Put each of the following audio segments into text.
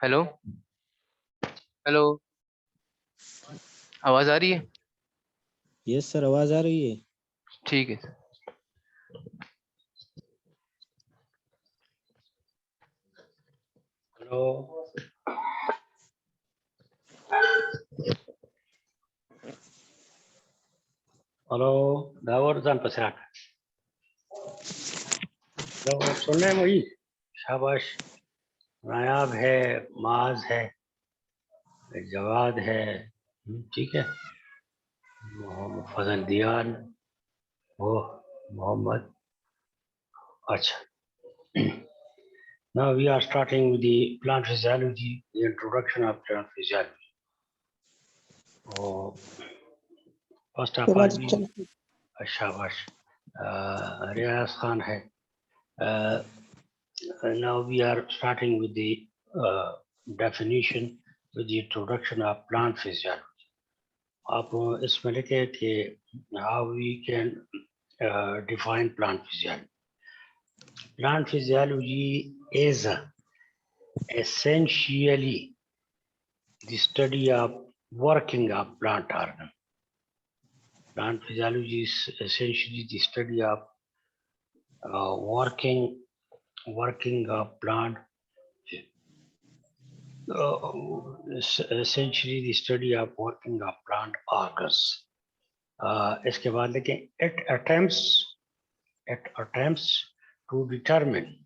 Hello hello. आवाज आ रही है? यस सर, आवाज आ रही है। ठीक है सर। हेलो हेलो दावर जान पछाक दावर सुनने में वही शाबाश। नायाब है, माज है, जवाद है, ठीक है। मोहम्मद फजल दियान, वो मोहम्मद। अच्छा, now we are starting with the plant physiology, the introduction of plant physiology. Oh, first of all, शाबाश, रियाज खान है। Now we are starting with the definition, with the introduction of plant physiology. आप इसमें लिखे कि how we can define plant physiology. Plant physiology is essentially the study of working of plant organ. Plant physiology is essentially the study of working of plant, essentially the study of working of plant organs. इसके बाद देखें, it attempts to determine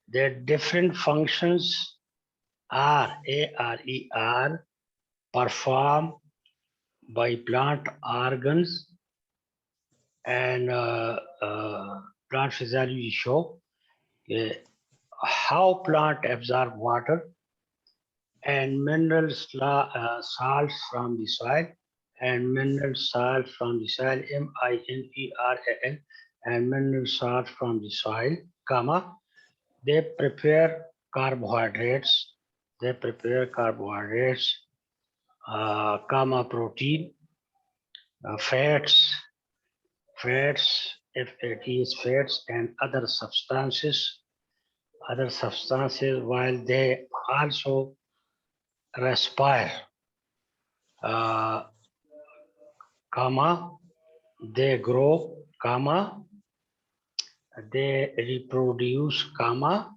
that different functions are performed by plant organs, and plant physiology show how plant absorb water and mineral salts from the soil, and mineral salt from the soil, mineral, and mineral salt from the soil, comma, they prepare carbohydrates, comma, protein, fats, if it is fats, and other substances, while they also respire, comma, they grow, comma, they reproduce, comma,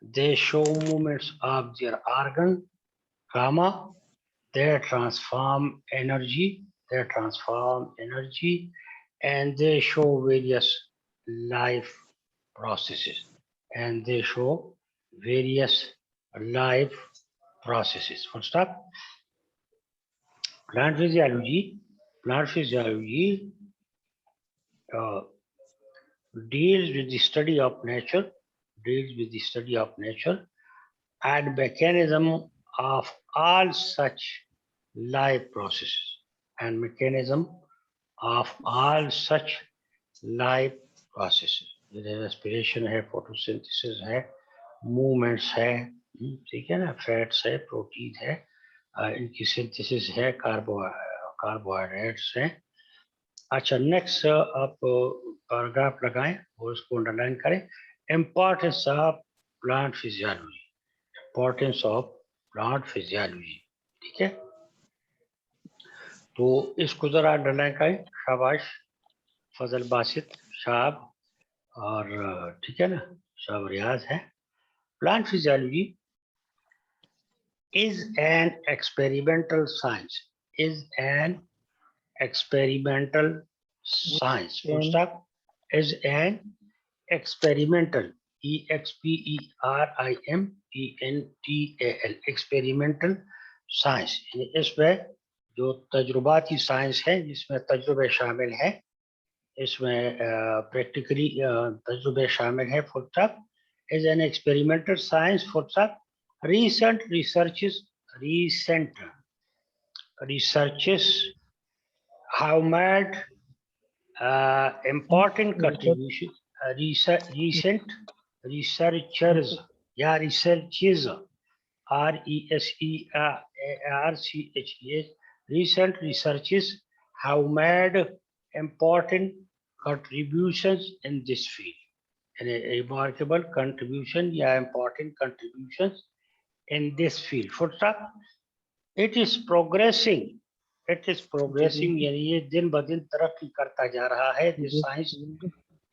they show movements of their organ, comma, they transform energy, and they show various life processes, Full stop. Plant physiology deals with the study of nature, and mechanism of all such life processes, जैसे respiration है, photosynthesis है, movements है, ठीक है ना, fats है, protein है, इनकी सिंथेसिस है, कार्बोहाइड्रेट्स है। अच्छा, नेक्स्ट आप पैराग्राफ लगाएं और उसको अंडरलाइन करें। इम्पोर्टेंस ऑफ प्लांट फिजियोलॉजी, ठीक है। तो इसको जरा अंडरलाइन करें, शाबाश फजल बासित साहब, और ठीक है ना, सब रियाज है। Plant physiology is an experimental science, full stop, is an experimental, experimental science, इसमें जो तजुर्बाती साइंस है, जिसमें तजुर्बे शामिल है, इसमें प्रैक्टिकली तजुर्बे शामिल है, full stop, is an experimental science, full stop. Recent researches have made important contributions. Recent researchers, researches have made important contributions in this field. Remarkable contribution या important contributions in this field. Full stop. It is progressing. It is progressing यानी ये दिन ब दिन तरक्की करता जा रहा है. This science,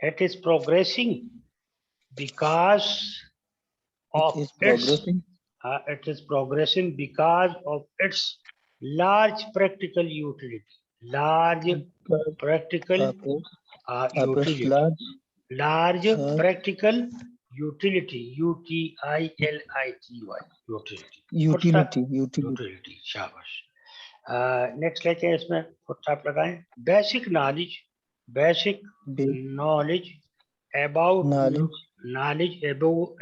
it is progressing because of It is progressing. It is progressing because of its large practical utility. Large practical utility. Large practical utility. UTILITY. Utility. शाबाश. नेक्स्ट लेते हैं, इसमें फुटस्टॉप लगाएं. Basic knowledge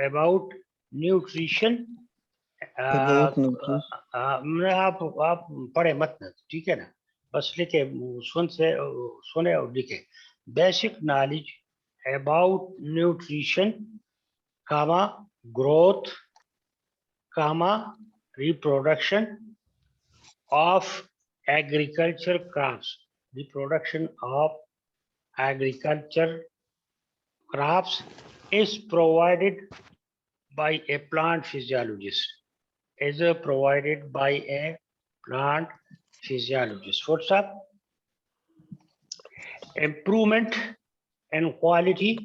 about nutrition. आप पढ़े मत ना, ठीक है ना, बस लिखे, सुने और लिखे. Basic knowledge about nutrition, growth, reproduction of agriculture crops. Reproduction of agriculture crops is provided by a plant physiologist. Full stop. Improvement and quality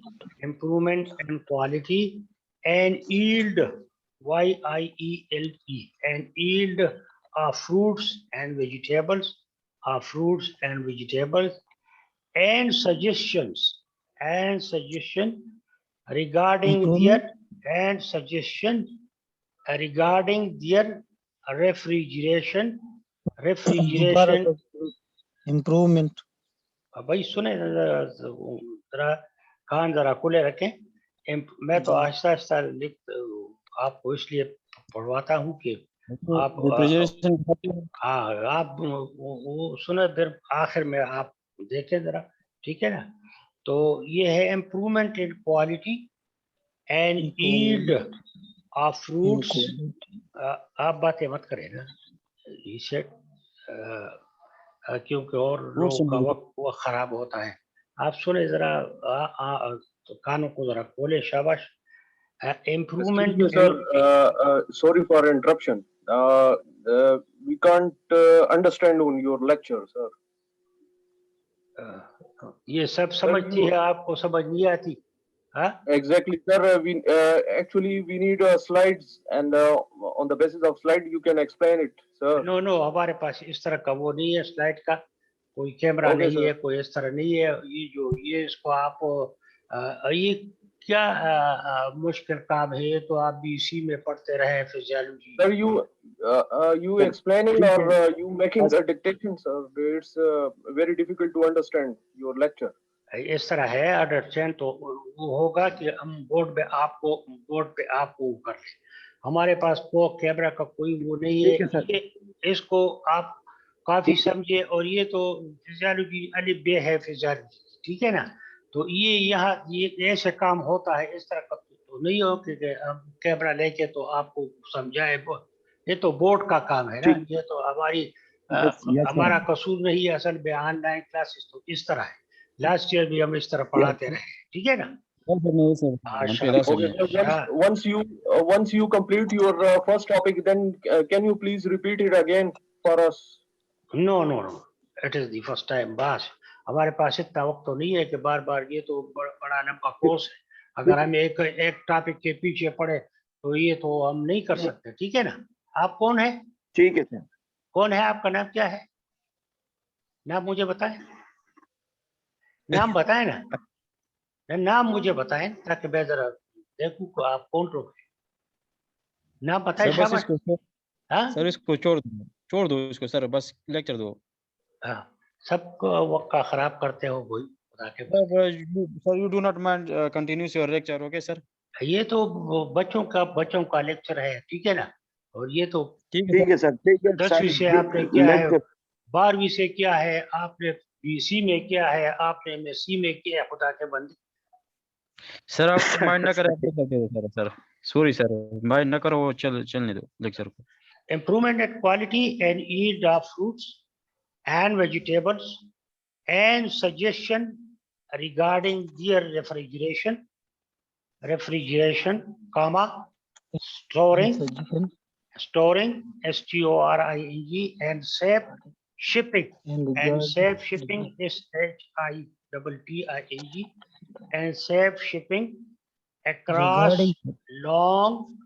and yield. YIELD. And yield of fruits and vegetables. And suggestion regarding their refrigeration. Improvement. भाई सुने जरा, कान जरा खुले रखें. मैं तो आहिस्ता आहिस्ता आपको इसलिए पढ़वाता हूँ कि आप वो सुने, फिर आखिर में आप देखें जरा, ठीक है ना. तो ये है improvement in quality and yield of fruits. आप बातें मत करें ना, इसे क्योंकि और लोगों का वक्त खराब होता है. आप सुने जरा, तो कानों को जरा खोले. शाबाश. Improvement. Sir, sorry for interruption. We can't understand on your lecture, sir. ये सब समझती है, आपको समझ नहीं आती. Exactly, sir. Actually we need slides, and on the basis of slide you can explain it, sir. No, हमारे पास इस तरह का वो नहीं है, स्लाइड का कोई कैमरा नहीं है, कोई इस तरह नहीं है. ये इसको आप ये क्या मुश्किल काम है, ये तो आप बीसी में पढ़ते रहे physiology. Sir, you explaining or you making a dictation, sir. It's very difficult to understand your lecture. इस तरह है अंडरस्टैंड, तो वो होगा कि हम बोर्ड पे आपको कर ले. हमारे पास वो कैमरा का कोई वो नहीं है. इसको आप काफी समझे. और ये तो फिजियोलॉजी अलिफ बे है फिजियोलॉजी, ठीक है ना. तो ये यहाँ ये ऐसे काम होता है, इस तरह का तो नहीं हो कि हम कैमरा लेके तो आपको समझाए. ये तो बोर्ड का काम है ना, ये तो हमारा कसूर नहीं है. असल में ऑनलाइन क्लासेस तो इस तरह है. लास्ट ईयर भी हम इस तरह पढ़ाते रहे, ठीक है ना. Once you complete your first topic, then can you please repeat it again for us? No. It is the first time. बस हमारे पास इतना वक्त तो नहीं है कि बार बार, ये तो बड़ा लंबा कोर्स है. अगर हम एक टॉपिक के पीछे पढ़े तो ये तो हम नहीं कर सकते, ठीक है ना. आप कौन है? ठीक है सर. कौन है? आपका नाम क्या है? नाम मुझे बताएं. नाम बताएं ना, नाम मुझे बताएं ताकि मैं जरा देखूं को आप कौन लोग हैं. नाम बताएं. सर इसको छोड़ दो इसको सर, बस लेक्चर दो. हाँ, सबको वक्त का खराब करते हो कोई. Sir you do not mind continuous your lecture, okay sir. ये तो बच्चों का लेक्चर है, ठीक है ना. और ये तो ठीक है सर. 10वीं से आपने क्या है, 12वीं से क्या है, आपने बीसी में क्या है, आपने एमएससी में क्या है. खुदा के बंदे सर आप माइंड ना करें. सर सॉरी सर, माइंड ना करो, चलने दो लेक्चर को. Improvement in quality and yield of fruits and vegetables and suggestion regarding their refrigeration, comma, storing, Suggestion storing, storing, and safe shipping, and and regard safe shipping, shitting, and safe shipping across regarding long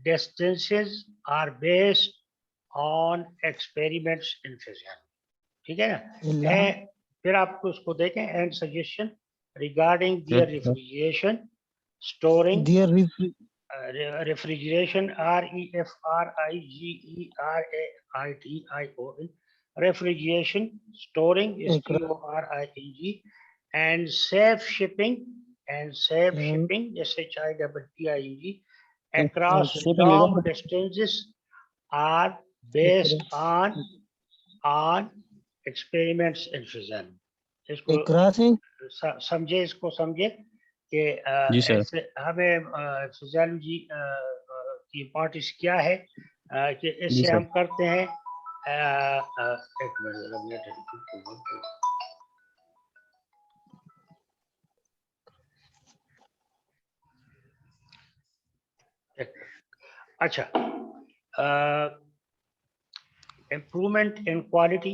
distances are based on experiments in physiology. ठीक है ना? Ella- फिर आपको उसको देखें and suggestion regarding their Yes, sir. refrigeration, storing, their refri- refrigeration, refrigeration, storing, storing, and safe shipping, and shitting, across shipping long is- distances are based on experiments in physiology. इसको crossing समझे, इसको समझे कि जी sir. ऐसे हमें physiology की importance क्या है, कि जी इससे सर। हम करते हैं एक मिनट। अच्छा, इम्प्रूवमेंट इन क्वालिटी,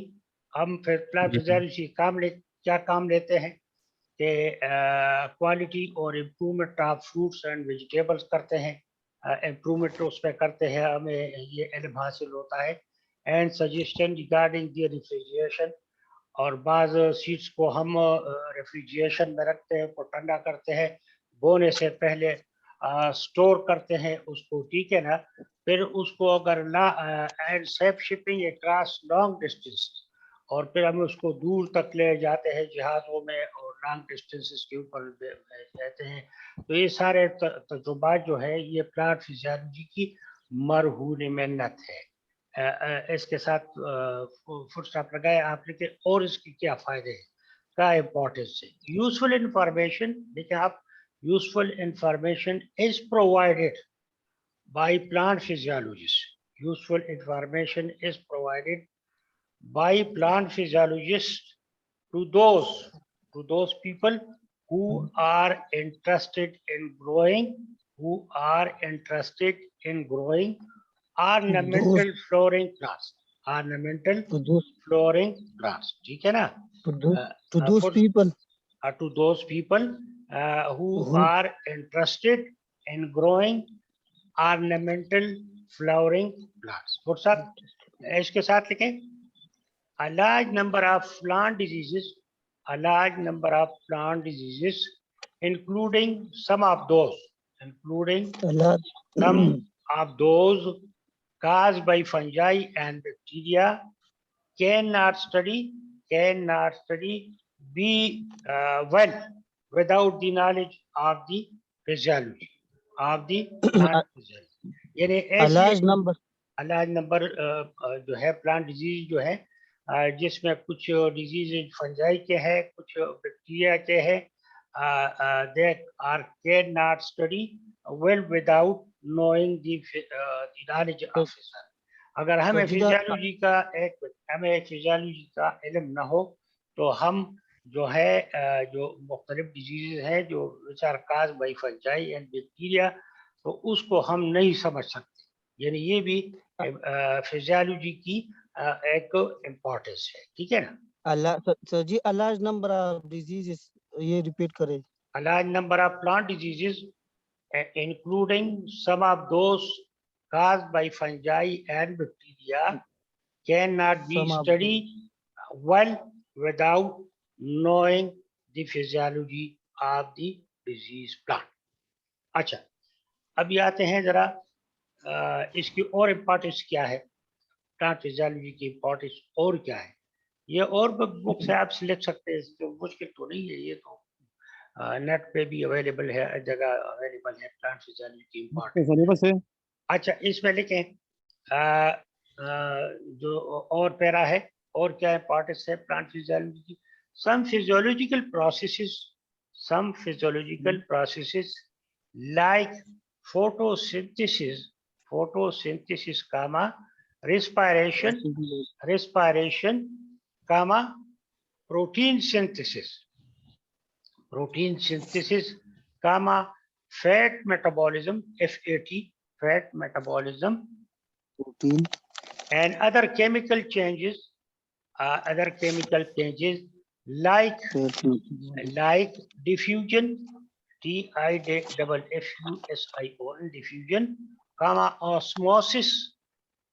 हम फिजियोलॉजी क्या काम लेते हैं कि क्वालिटी और improvement of fruits and vegetables करते हैं, इम्प्रूवमेंट उस पर करते हैं, हमें ये इल्म हासिल होता है। And suggestion regarding the refrigeration, और बाज़ सीड्स को हम रेफ्रिजरेशन में रखते हैं, को ठंडा करते हैं, बोने से पहले स्टोर करते हैं उसको, ठीक है ना? फिर उसको अगर and safe shipping across long distance, और फिर हम उसको दूर तक ले जाते हैं जहाज़ों में और लॉन्ग डिस्टेंसेस के ऊपर रहते हैं। तो ये सारे तजुर्बात जो है ये प्लांट फिजियोलॉजी की मरहून मेहनत है। इसके साथ फुल स्टॉप लगाए आपने कि और इसके क्या फायदे हैं, क्या इम्पोर्टेंस है। यूजफुल इंफॉर्मेशन, देखिए आप, useful information is provided by plant physiologists. Useful information is provided by plant physiologists to those people who are interested in growing ornamental flowering plants. Ornamental to those flowering plants. ठीक है ना? to those people To those people who are interested in growing ornamental flowering plants. What's up? इसके साथ लिखें, a large number of plant diseases, including some of those caused by fungi and bacteria cannot study be well without the knowledge of the physiology of the plant physiology. यानी a large number number जो है plant disease जो है, जिसमें कुछ disease fungi के हैं, कुछ बैक्टीरिया के हैं, they can not study well without knowing the knowledge of physiology. अगर हमें फिजियोलॉजी का इल्म ना हो तो हम जो है जो मुख्तलिफ डिजीज हैं जो which are caused by fungi and bacteria, तो उसको हम नहीं समझ सकते। यानी ये भी फिजियोलॉजी की एक इम्पोर्टेंस है, ठीक है ना? Sir ji, a large number of diseases, ये रिपीट करें। A large number of plant diseases, including some of those caused by fungi and bacteria, cannot be studied well without knowing the physiology of the disease plant. अच्छा, अब आते हैं जरा इसकी और importance क्या है, प्लांट फिजियोलॉजी की इम्पोर्टेंस और क्या है। ये और बुक से आप लिख सकते हैं, तो मुश्किल तो नहीं है, ये तो नेट पे भी अवेलेबल है, हर जगह अवेलेबल है प्लांट फिजियोलॉजी की इम्पोर्टेंस। अच्छा, इसमें लिखें जो और पैरा है, और क्या इम्पोर्टेंस है प्लांट फिजियोलॉजी की। some physiological processes like photosynthesis, respiration, protein synthesis, protein synthesis, comma, fat metabolism, FAT, fat metabolism, protein, and other chemical changes like diffusion, DIFFUSION, diffusion, comma, osmosis,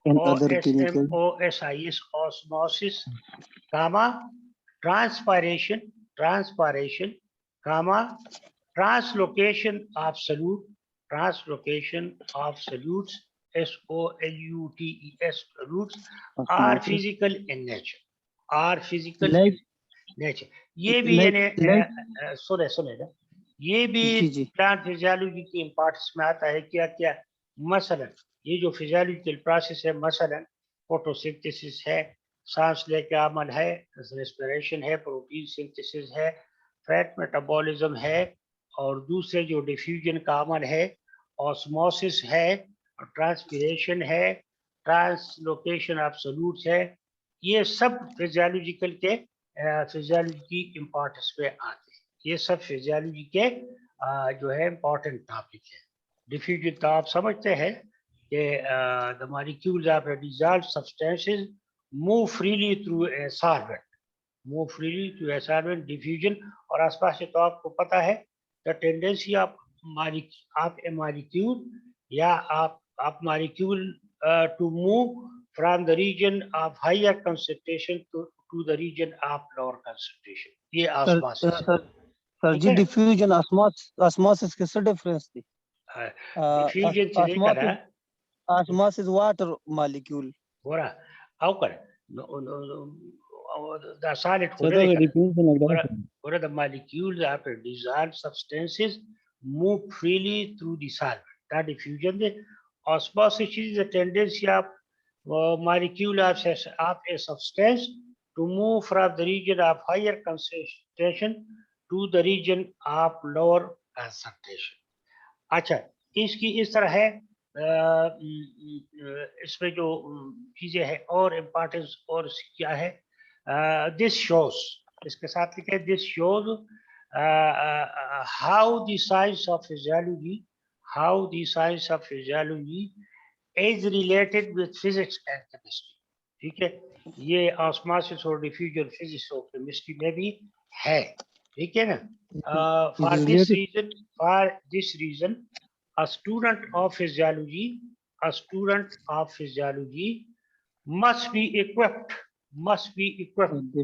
and other chemical, OSMOSIS, osmosis, comma, transpiration, comma, translocation of solutes, SOLUTES, solutes are physical in nature, like nature. ये भी यानी सुने ना, ये भी जी plant physiology की importance में आता है। क्या क्या? मसलन ये जो फिजियोलॉजिकल प्रोसेस है, मसलन फोटोसिंथेसिस है, सांस लेके अमल है, रेस्पिरेशन है, प्रोटीन सिंथेसिस है, फैट मेटाबॉलिज्म है, और दूसरे जो डिफ्यूजन का अमल है, ऑस्मोसिस है, ट्रांसपिरेशन है, ट्रांसलोकेशन ऑफ सॉल्यूट्स है। ये सब फिजियोलॉजिकल के फिजियोलॉजी की इम्पोर्टेंस पे आते हैं। ये सब फिजियोलॉजी के जो है इम्पोर्टेंट टॉपिक है। डिफ्यूजन तो आप समझते हैं कि the molecules of dissolved substances move freely through a solvent, diffusion. और आसपास से तो आपको पता है the tendency of A molecule या आप molecule to move from the region of higher concentration to the region of lower concentration. ये osmosis है। सर जी, डिफ्यूजन osmosis किससे डिफरेंस थी? डिफ्यूजन से लेकर osmosis water molecule हो रहा आउकर the solid So the diffusion like that. where the molecules of dissolved substances move freely through the solvent. That diffusion है। Osmosis is the tendency of molecule of a substance to move from the region of higher concentration to the region of lower concentration. अच्छा, इसकी इस तरह है, इसमें जो चीजें हैं और इम्पोर्टेंस और क्या है, दिस शोज, इसके साथ लिखे this shows how the science of physiology is related with physics and chemistry. ठीक है, ये ऑस्मोसिस और डिफ्यूजन फिजिक्स और केमिस्ट्री में भी है। ठीक है ना? For this reason, a student of physiology must be equipped EQUIPPED,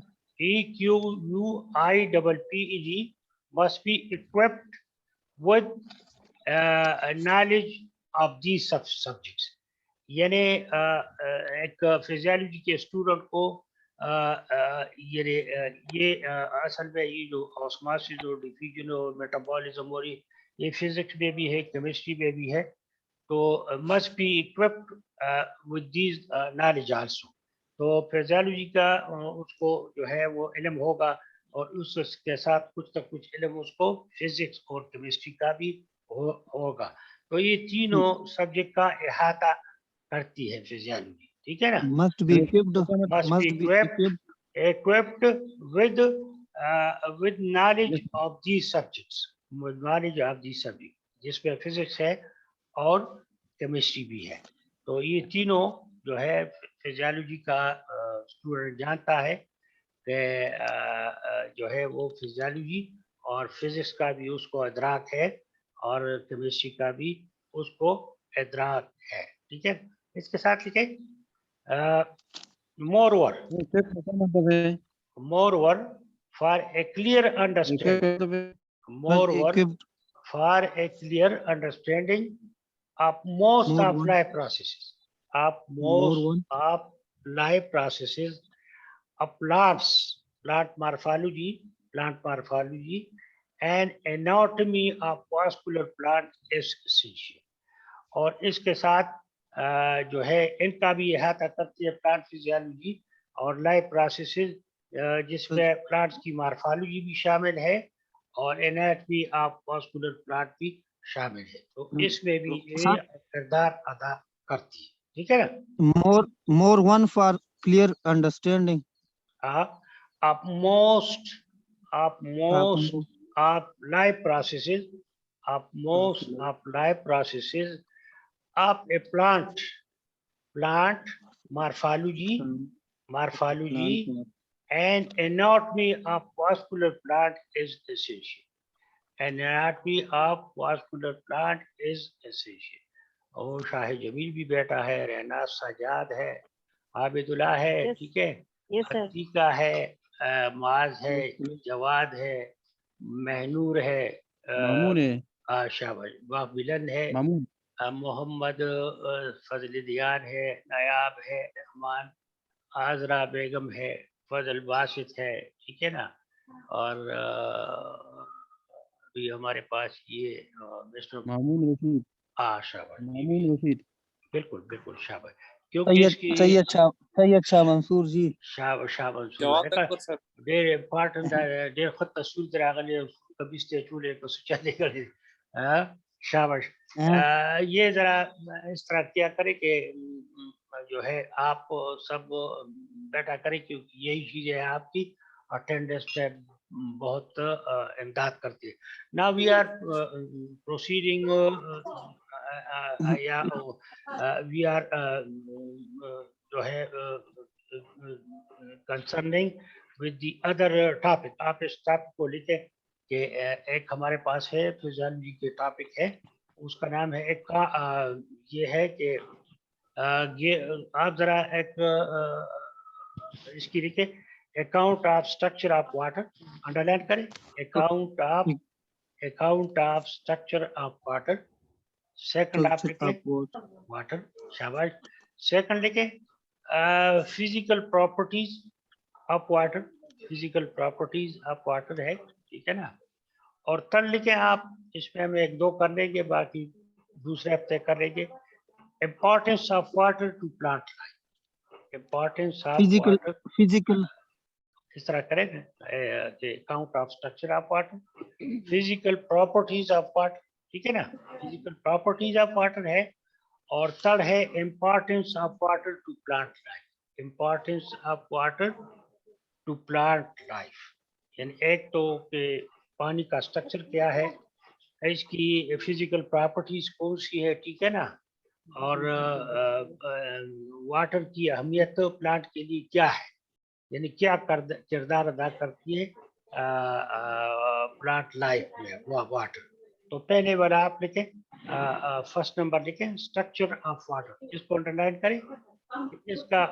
must be equipped with knowledge of these subjects. यानी एक फिजियोलॉजी के स्टूडेंट को ये असल में ये जो ऑस्मोसिस और डिफ्यूजन और मेटाबॉलिज्म और ये फिजिक्स में भी है, केमिस्ट्री में भी है, तो must be equipped with these knowledge also. तो फिजियोलॉजी का उसको जो है वो इल्म होगा और उसके साथ कुछ ना कुछ इल्म उसको फिजिक्स और केमिस्ट्री का भी होगा। तो ये तीनों सब्जेक्ट का इहाता करती है फिजियोलॉजी। ठीक है ना? must be equipped with knowledge of these subjects, जिसमें फिजिक्स है और केमिस्ट्री भी है। तो ये तीनों जो है फिजियोलॉजी का स्टूडेंट जानता है कि जो है वो फिजियोलॉजी और फिजिक्स का भी उसको इदराक है और केमिस्ट्री का भी उसको इदराक है। ठीक है, इसके साथ लिखे moreover for a clear understanding of most of life processes of plant morphology and anatomy of vascular plant is essential। और इसके साथ जो है इनका भी इहाता करती है प्लांट फिजियोलॉजी और लाइफ प्रोसेसेस, जिसमें प्लांट्स की मॉर्फोलॉजी भी शामिल है और एनाटॉमी ऑफ वास्कुलर प्लांट भी शामिल है। तो इसमें भी ये किरदार अदा करती है। ठीक है ना? more one for clear understanding of most of life processes, of most of life processes of a plant morphology and anatomy of vascular plant is essential. Anatomy of vascular plant is essential. और शाह जमील भी बैठा है, रहना सजाद है, आबिदुल्ला है, Yes. ठीक है, Yes, sir. Atika है, माज है, जवाद है, महनूर है, मामून है, शाबाश, वाबिलन है, मामून, मोहम्मद फजल दियान है, नायाब है, रहमान, आजरा बेगम है, फजल बासित है, ठीक है ना। और अभी हमारे पास ये मिस्टर मामून रशीद, शाबाश, मामून रशीद, बिल्कुल बिल्कुल शाबाश, क्योंकि इसकी सैयद शाह मंसूर जी शाह मंसूर जवाब है तक पर सर डेर इम्पोर्टेंट डेर खुद तस्वीर तरागले कभी स्टेचूले को सुचा देकर शाबाश। ये जरा इस तरह क्या करें कि जो है आप सब बैठा करें, क्योंकि यही चीजें है आपकी अटेंडेंस पे बहुत इमदाद करती है। नाउ वी आर प्रोसीडिंग या वी आर जो है concerning with the other topic. आप इस टॉपिक को लिखें कि एक हमारे पास है फिजियोलॉजी के टॉपिक है, उसका नाम है एक का ये है कि ये आप जरा एक इसकी लिखे account of structure of water, underline करें account of structure of water. Second आप लिखे वाटर, शाबाश। सेकंड लिखे physical properties of water, physical properties of water है, ठीक है ना। और थर्ड लिखे आप, इसमें हम एक दो कर लेंगे, बाकी दूसरे हफ्ते कर लेंगे। Importance of water to plant life, importance of water physical इस तरह करें account of structure of water, physical properties of water, ठीक है ना, फिजिकल प्रॉपर्टीज ऑफ वाटर है। और थर्ड है importance of water to plant life, importance of water to plant life. यानी एक तो कि पानी का स्ट्रक्चर क्या है, इसकी फिजिकल प्रॉपर्टीज कौन सी है, ठीक है ना, और वाटर की अहमियत प्लांट के लिए क्या है, यानी क्या किरदार अदा करती है प्लांट लाइफ में वाटर। तो पहले वाला आप लिखें, फर्स्ट नंबर लिखें स्ट्रक्चर ऑफ वाटर, इसको अंडरलाइन करें, इसका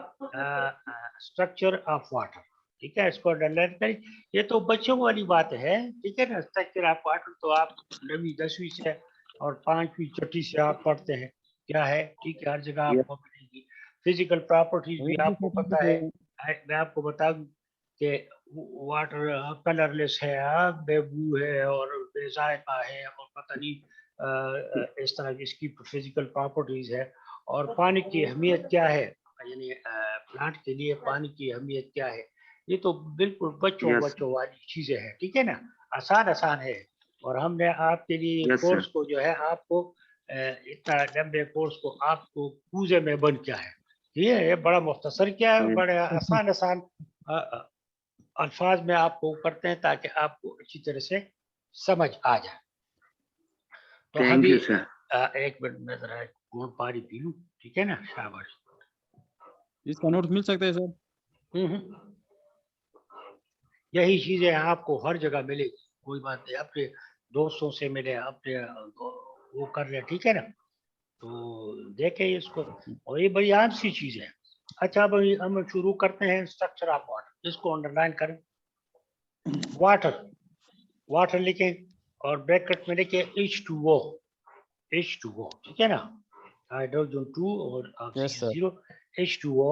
स्ट्रक्चर ऑफ वाटर, ठीक है, इसको अंडरलाइन करें। ये तो बच्चों वाली बात है, ठीक है ना, स्ट्रक्चर ऑफ वाटर तो आप 9वीं 10वीं से और 5वीं 6वीं से आप पढ़ते हैं, क्या है, ठीक है, हर जगह आपको मिलेगी। फिजिकल प्रॉपर्टीज भी आपको पता है, मैं आपको बता दूं कि वाटर कलरलेस है, बेबू है और बेजायका है और पता नहीं इस तरह की इसकी फिजिकल प्रॉपर्टीज है। और पानी की अहमियत क्या है, यानी प्लांट के लिए पानी की अहमियत क्या है, ये तो बिल्कुल बच्चों वाली चीजें हैं, ठीक है ना, आसान है। और हमने आपके लिए कोर्स को जो है आपको इतना लंबे कोर्स को आपको पूजे में बंद किया है, ये बड़ा मुख्तसर किया है, बड़े आसान अल्फाज में आपको करते हैं ताकि आपको अच्छी तरह से समझ आ जाए। तो अभी एक मिनट में जरा घूंट पानी पी लूं, ठीक है ना, शाबाश। इसका नोट मिल सकता है सर? यही चीजें आपको हर जगह मिलेगी, कोई बात नहीं, अपने दोस्तों से मिले, अपने वो कर ले, ठीक है ना। तो देखें इसको, और ये बड़ी आम सी चीज है। अच्छा भाई हम शुरू करते हैं स्ट्रक्चर ऑफ वाटर, इसको अंडरलाइन करें। वाटर लिखें और ब्रैकेट में लिखें H2O, ठीक है ना, हाइड्रोजन 2 और ऑक्सीजन 0, H2O,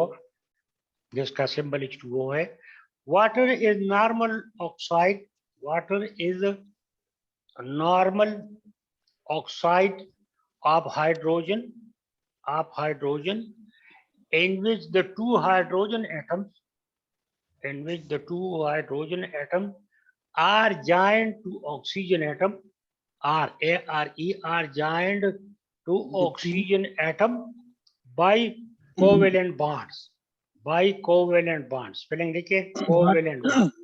जिसका सिंबल H2O है। Water is normal oxide, water is normal oxide of hydrogen in which the two hydrogen atoms are joined to oxygen atom, are joined to oxygen atom by covalent bonds, spelling लिखे covalent bonds,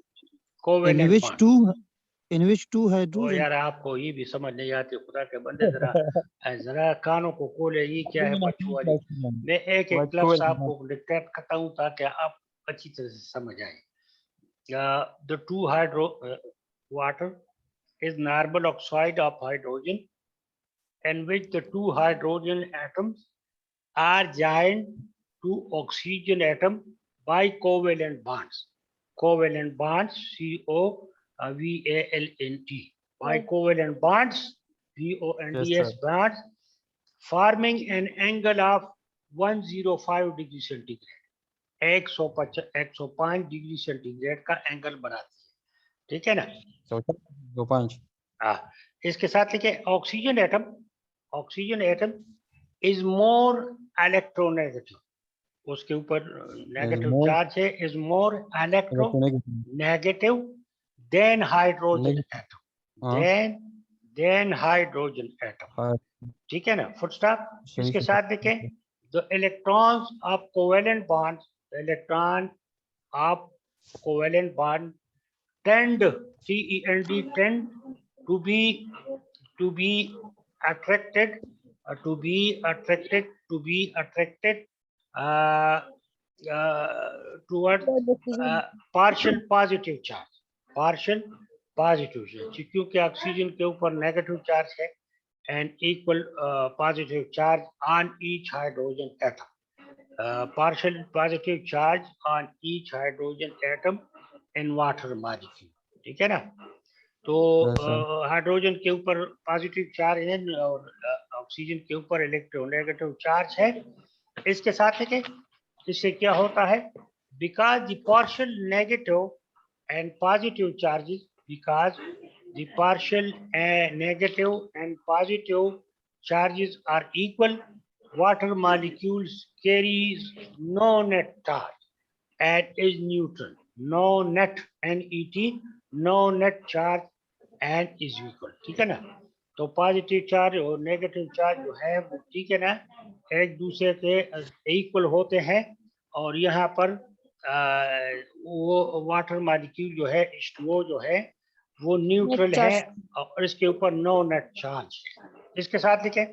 in in which two तो hydrogen यार आपको ये भी समझ नहीं आती, खुदा के बंदे, जरा कानों को खोले, ये क्या है बच्चों वाली। मैं एक एक लफ्ज आपको डिक्टेट करता हूँ ताकि आप अच्छी तरह से समझ आए। The two water is normal oxide of hydrogen in which the two hydrogen atoms are joined to oxygen atom by covalent bonds. Covalent bonds, COVALNT. By covalent bonds, BONDS bonds, forming an angle of 105 degree centigrade. 105 degree centigrade का angle बनाती है, ठीक है ना। 2.5 हाँ, इसके साथ लिखे oxygen atom is more electronegative, उसके ऊपर नेगेटिव more चार्ज है, is more electronegative then hydrogen atom, then hydrogen atom, ठीक है ना। Full stop. इसके साथ देखें the electrons of covalent bond, electron of covalent bond tend to be attracted toward partial positive charge, क्योंकि oxygen के ऊपर नेगेटिव चार्ज है and equal positive charge on each hydrogen atom, partial positive charge on each hydrogen atom in water molecule, ठीक है ना। तो hydrogen के ऊपर पॉजिटिव चार्ज है और ऑक्सीजन के ऊपर इलेक्ट्रोनेगेटिव चार्ज है। इसके साथ है कि इससे क्या होता है, because the partial negative and positive charges, because the partial negative and positive charges are equal, water molecules carries no net charge and is neutral, no net NET, no net charge and is equal, ठीक है ना। तो positive charge और negative charge जो है वो, ठीक है ना, एक दूसरे के इक्वल होते हैं और यहाँ पर वो वाटर मॉलिक्यूल जो है H2O जो है वो न्यूट्रल है और इसके ऊपर नो नेट चार्ज है। इसके साथ लिखे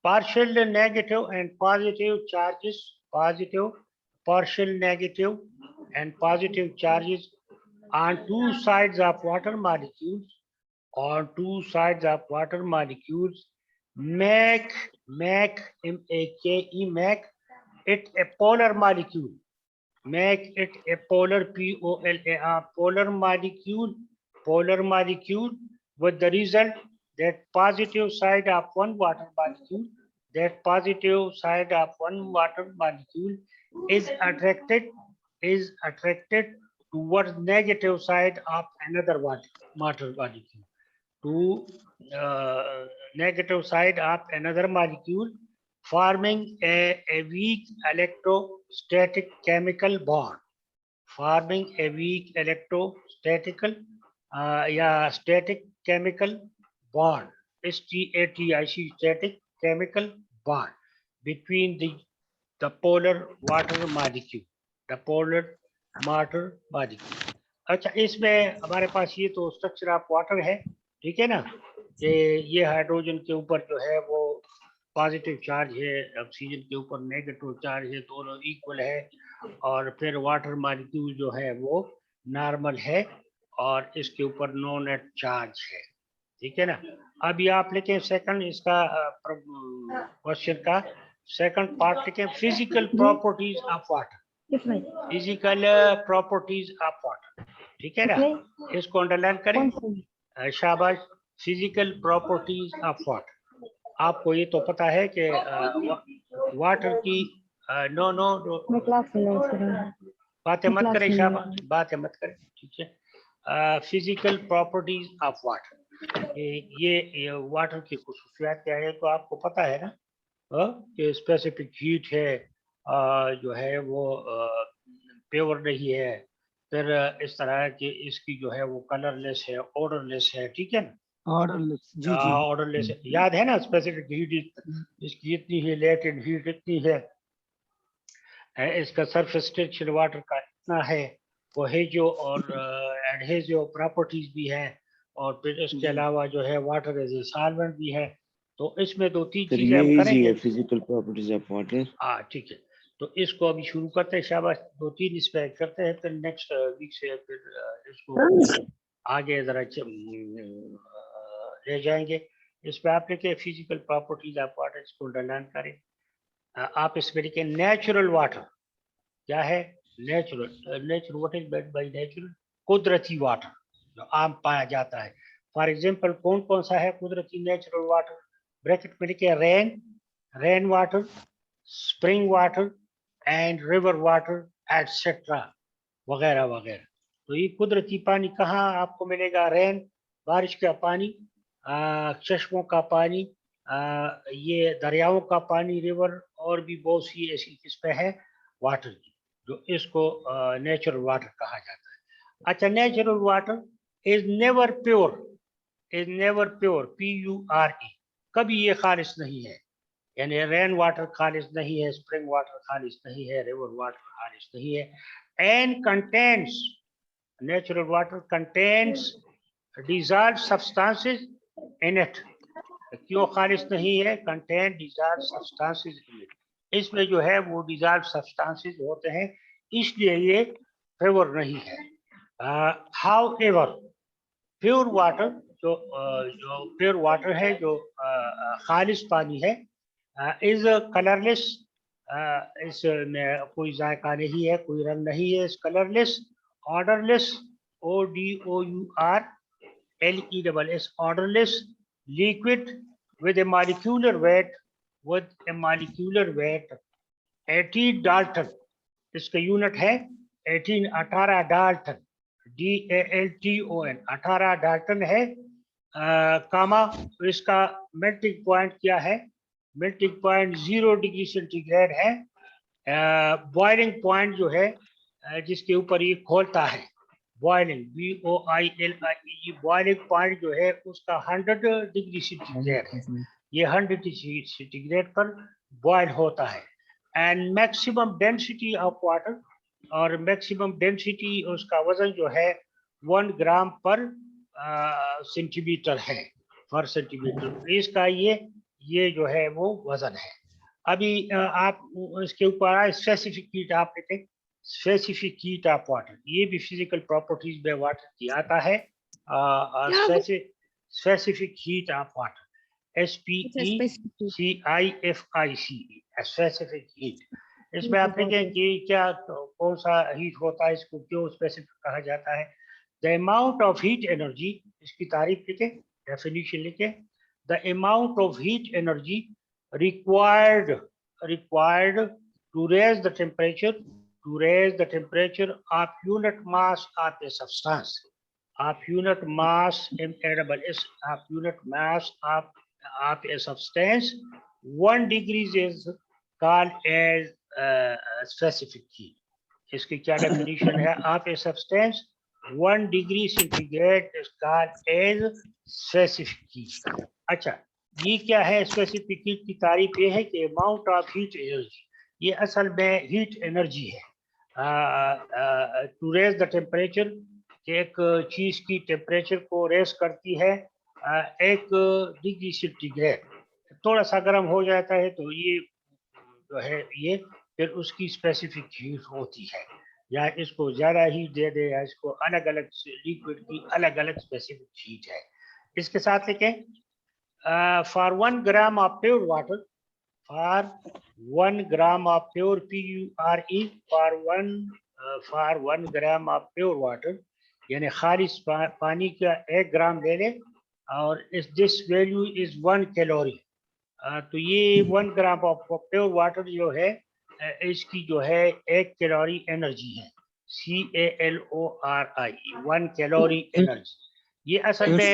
partial negative and positive charges, partial negative and positive charges on two sides of water molecules, make it a polar molecule, make it a polar, POLAR, polar molecule, with the result that positive side of one water molecule, is attracted towards negative side of another water molecule, to negative side of another molecule, forming a weak electrostatic chemical bond, static chemical bond, STATIC, static chemical bond between the polar water molecule, अच्छा, इसमें हमारे पास ये तो structure of water है, ठीक है ना, कि ये हाइड्रोजन के ऊपर जो है वो पॉजिटिव चार्ज है, ऑक्सीजन के ऊपर नेगेटिव चार्ज है, दोनों इक्वल है और फिर वाटर मॉलिक्यूल जो है वो नॉर्मल है और इसके ऊपर नो नेट चार्ज है, ठीक है ना। अभी आप लिखें सेकंड, इसका क्वेश्चन का सेकंड पार्ट लिखें, फिजिकल प्रॉपर्टीज ऑफ वाटर, ठीक है ना, इसको अंडरलाइन करें, शाबाश। फिजिकल प्रॉपर्टीज ऑफ वाटर, आपको ये तो पता है कि वाटर की बातें मत करें, शाबाश, बातें मत करें, ठीक है। फिजिकल प्रॉपर्टीज ऑफ वाटर, ये वाटर की खुसूसियात क्या है, तो आपको पता है ना कि स्पेसिफिक हीट है, जो है वो प्योर नहीं है, फिर इस तरह की इसकी जो है वो कलरलेस है, ऑर्डरलेस है, ठीक है ना, ऑर्डरलेस है, याद है ना, स्पेसिफिक हीट इसकी इतनी है, लेटेंट हीट इतनी है, इसका सरफेस टेंशन वाटर का इतना है, कोहेजिव और एडहेजिव प्रॉपर्टीज भी है, और फिर इसके अलावा जो है वाटर एज ए सॉल्वेंट भी है। तो इसमें 2-3 सर चीजें हम ये इजी करेंगे। है, फिजिकल प्रॉपर्टीज ऑफ वाटर। हाँ ठीक है, तो इसको अभी शुरू करते हैं, शाबाश 2-3 इस पे करते हैं, फिर नेक्स्ट वीक से फिर इसको आगे जरा ले जाएंगे। इस पे आप लिखे फिजिकल प्रॉपर्टीज ऑफ वाटर, इसको अंडरलाइन करें। आप इसमें लिखे नेचुरल वाटर क्या है, natural what is meant by natural, कुदरती वाटर जो आम पाया जाता है। फॉर एग्जांपल कौन कौन सा है कुदरती नेचुरल वाटर, ब्रैकेट में लिखे rain water, spring water and river water etcetera वगैरह वगैरह। तो ये कुदरती पानी कहाँ आपको मिलेगा, रेन बारिश का पानी, चश्मों का पानी, ये दरियाओं का पानी, रिवर, और भी बहुत सी ऐसी किस्में है वाटर की जो इसको नेचुरल वाटर कहा जाता है। अच्छा, natural water is never pure, PURE, कभी ये खालिश नहीं है, यानी रेन वाटर खालिश नहीं है, स्प्रिंग वाटर खालिश नहीं है, रिवर वाटर खालिश नहीं है। And contains, natural water contains dissolve substances in it. क्यों खालिश नहीं है, contain dissolve substances in it, इसमें जो है वो डिजॉल्व सब्सटेंसेस होते हैं, इसलिए ये प्योर नहीं है। हाउएवर प्योर वाटर जो प्योर वाटर है, जो खालिश पानी है, इज कलरलेस, इसमें कोई जायका नहीं है, कोई रंग नहीं है, इस colourless, odourless, ODOURLESS, odourless, liquid with a molecular weight 18 Dalton, इसका यूनिट है 18 डाल्टन, DALTON, 18 डाल्टन है, कामा। इसका मेल्टिंग पॉइंट क्या है, मेल्टिंग पॉइंट 0 डिग्री सेंटीग्रेड है। बॉइलिंग पॉइंट जो है जिसके ऊपर ये खोलता है, बॉइलिंग BOILING, बॉइलिंग पॉइंट जो है उसका 100 डिग्री सेंटीग्रेड है, ये 100 डिग्री सेंटीग्रेड पर बॉयल होता है। And maximum density of water, और मैक्सिमम डेंसिटी उसका वजन जो है 1 ग्राम पर सेंटीमीटर है, पर सेंटीमीटर, इसका ये जो है वो वजन है। अभी आप इसके ऊपर स्पेसिफिक हीट आप लिखें, स्पेसिफिक हीट ऑफ वाटर, ये भी फिजिकल प्रॉपर्टीज में वाटर की आता है। Specific heat of water, SPECIFIC, specific heat. इसमें आप देखें कि क्या कौन सा हीट होता है, इसको क्यों स्पेसिफिक कहा जाता है। The amount of heat energy, इसकी तारीफ लिखे, डेफिनेशन लिखे, the amount of heat energy required to raise the temperature of unit mass of a substance, of unit mass of unit mass of a substance 1 degree is called as specific heat. इसकी क्या definition है, of a substance 1 degree centigrade is called as specific heat. अच्छा, ये क्या है specific heat की तारीफ ये है कि अमाउंट ऑफ हीट एनर्जी, ये असल में हीट एनर्जी है टू रेज द टेम्परेचर, एक चीज की टेम्परेचर को रेज करती है 1 डिग्री सेंटीग्रेड, थोड़ा सा गर्म हो जाता है तो ये जो है ये फिर उसकी स्पेसिफिक हीट होती है, या इसको ज्यादा हीट दे दे, या इसको अलग अलग लिक्विड की अलग अलग स्पेसिफिक हीट है। इसके साथ लिखें, for 1 gram of pure water, for 1 gram of pure PURE, for 1 gram of pure water, यानी खालिश पानी का 1 ग्राम ले लें, और दिस वैल्यू इज 1 कैलोरी। तो ये 1 ग्राम ऑफ प्योर वाटर जो है इसकी जो है 1 कैलोरी एनर्जी है, CALORI, 1 कैलोरी एनर्जी। ये असल में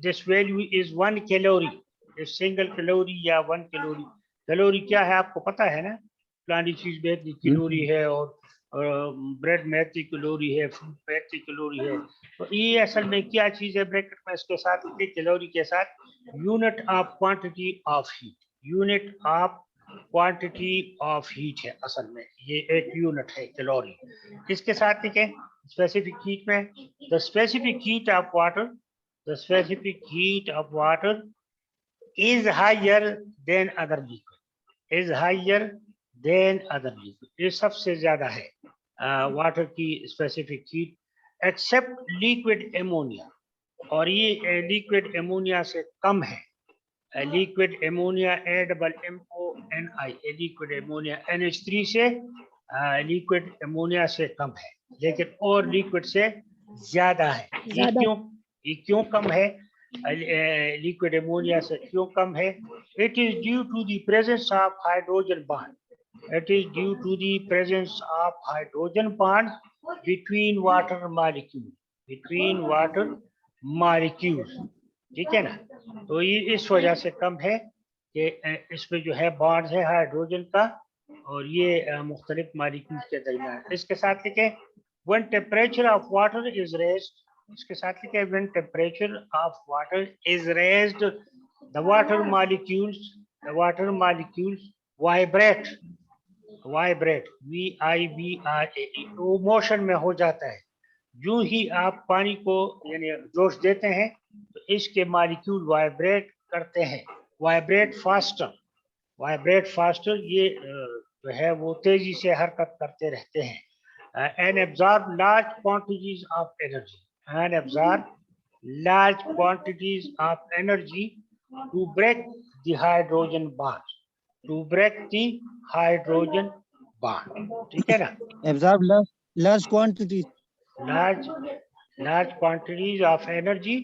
this value is 1 calorie, a single calorie या 1 calorie। कैलोरी क्या है आपको पता है ना, प्लानी चीज में इतनी कैलोरी है, और ब्रेड में इतनी कैलोरी है, फ्रूट में इतनी कैलोरी है। तो ये असल में क्या चीज है, ब्रैकेट में इसके साथ कैलोरी के साथ unit of quantity of heat, unit of quantity of heat है असल में, ये एक यूनिट है कैलोरी। इसके साथ लिखें स्पेसिफिक हीट में, the specific heat of water, the specific heat of water is higher than other liquid, is higher than other liquid, ये सबसे ज्यादा है वाटर की specific heat except liquid ammonia, और ये लिक्विड एमोनिया से कम है। Liquid ammonia AMMONI, liquid ammonia NH3 से लिक्विड एमोनिया से कम है, लेकिन और लिक्विड से ज्यादा है। ये क्यों कम है? लिक्विड एमोनिया से क्यों कम है? It is due to the presence of hydrogen bond, it is due to the presence of hydrogen bond between water molecule, between water molecules, ठीक है ना। तो ये इस वजह से कम है कि इसमें जो है बॉन्ड है हाइड्रोजन का, और ये मुख्तलिफ मॉलिक्यूल्स के दरमियान। इसके साथ लिखे when temperature of water is raised, इसके साथ लिखे when temperature of water is raised the water molecules vibrate, vibrate VIBRATE, वो मोशन में हो जाता है। जो ही आप पानी को यानी जोश देते हैं तो इसके मॉलिक्यूल वाइब्रेट करते हैं, वाइब्रेट फास्टर, वाइब्रेट फास्टर, ये जो है वो तेजी से हरकत करते रहते हैं। And absorb large quantities of energy, and absorb large quantities of energy to break the hydrogen bond, to break the hydrogen bond, ठीक है ना। Absorb large quantities. large quantities of energy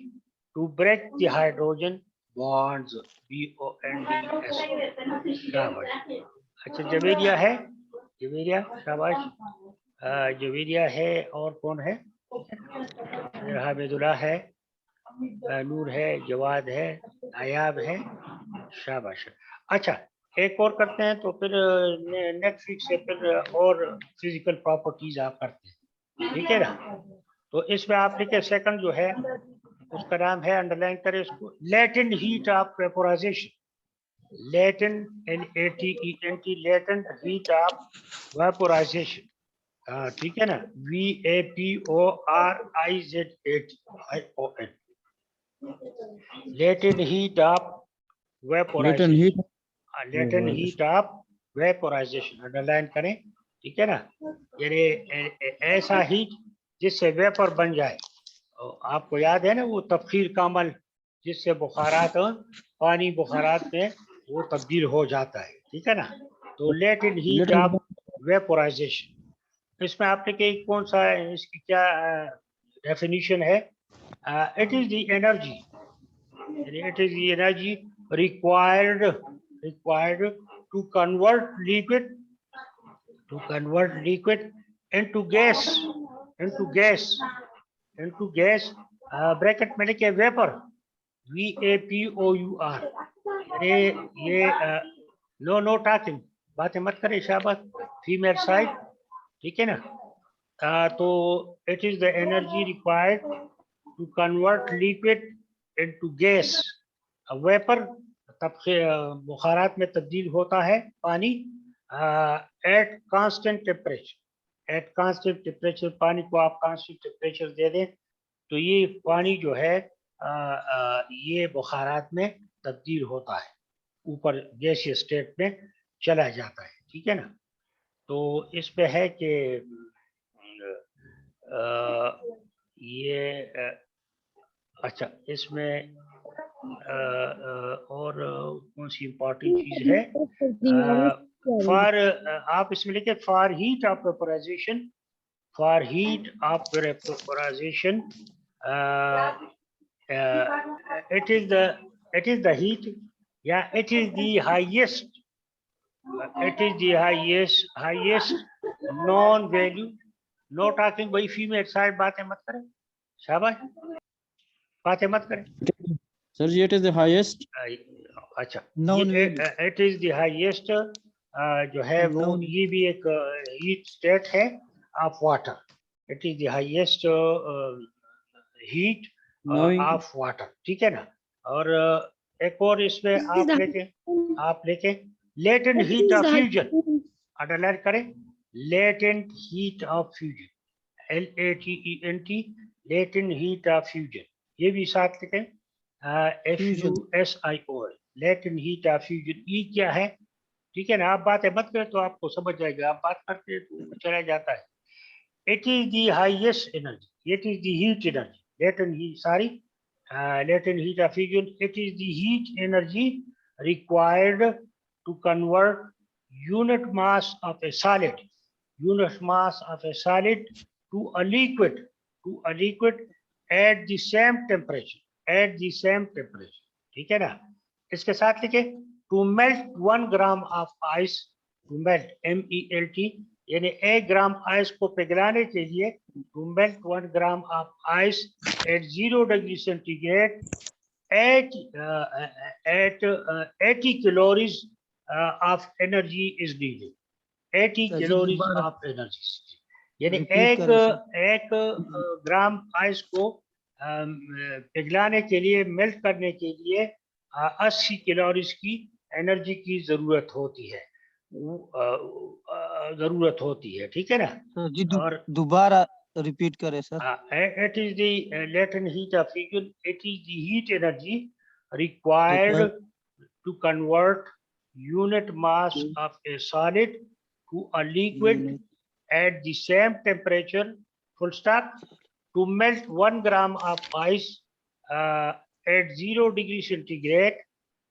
to break the hydrogen bonds, BONDS, शाबाश। अच्छा जवेरिया है, जवेरिया शाबाश, जवेरिया है, और कौन है? हामिदुल्लाह है, नूर है, जवाद है, नायाब है, शाबाश। अच्छा एक और करते हैं, तो फिर नेक्स्ट वीक से फिर और फिजिकल प्रॉपर्टीज आप करते हैं, ठीक है ना। तो इसमें आप लिखे सेकंड जो है उसका नाम है, अंडरलाइन करें इसको, latent heat of vaporisation, latent LATENT, latent heat of vaporisation, ठीक है ना, VAPORIZATION, latent heat of vaporisation, latent heat of vaporisation underline करें, ठीक है ना। यानी ऐसा हीट जिससे वेपर बन जाए। आपको याद है ना वो तबखीर का अमल, जिससे बुखारात, पानी बुखारात में वो तब्दील हो जाता है, ठीक है ना। तो लेटेंट हीट ऑफ वेपोराइजेशन, इसमें आपने कही कौन सा है, इसकी क्या डेफिनेशन है? It is the energy, it is the energy required to convert liquid into gas, bracket में लिखे वेपर, VAPOUR, ये नो टॉकिंग, बातें मत करें शाबाश, फीमेल साइड, ठीक है ना। तो it is the energy required to convert liquid into gas, vapour, तब से बुखारात में तब्दील होता है पानी, at constant temperature, at constant temperature, पानी को आप कांस्टेंट टेम्परेचर दे दें तो ये पानी जो है ये बुखारात में तब्दील होता है, ऊपर गैसीय स्टेट में चला जाता है, ठीक है ना। तो इस पे है कि ये अच्छा इसमें और कौन सी इम्पोर्टेंट चीज है? फॉर आप इसमें लिखे for heat of vaporisation, for heat of vaporisation it is the heat, yeah, it is the highest known value, no talking, भाई फीमेल साइड बातें मत करें, शाबाश, बातें मत करें sir ji, it is the highest, अच्छा Known it is the highest जो है वो ये भी एक हीट स्टेट है of water, it is the highest heat of water, ठीक है ना। और एक और इसमें आप लेके latent heat of fusion, underline करें, latent heat of fusion, LATENT, latent heat of fusion, ये भी साथ लिखें, FUSION, latent heat of fusion, E क्या है, ठीक है ना, आप बातें मत करें तो आपको समझ जाएगा, आप बात करते हैं तो चला जाता है। It is the highest energy, it is the heat energy, latent heat of fusion, it is the heat energy required to convert unit mass of a solid to a liquid at the same temperature, ठीक है ना। इसके साथ लिखे, to melt 1 gram of ice, to melt MELT, यानी 1 gram ice को पिघलाने के लिए, to melt 1 gram of ice at 0 degree centigrade at 80 calories of energy is needed, 80 जी, calories दोबारा of energy, यानी repeat करें सर। एक ग्राम आइस को पिघलाने के लिए, मेल्ट करने के लिए 80 कैलोरीज की एनर्जी की जरूरत होती है, ठीक है ना। सर जी और दोबारा रिपीट करें sir. it is the latent heat of fusion, it is the heat energy required to convert unit mass of a solid to a liquid at the same temperature, full stop, to melt 1 gram of ice at 0 degree centigrade,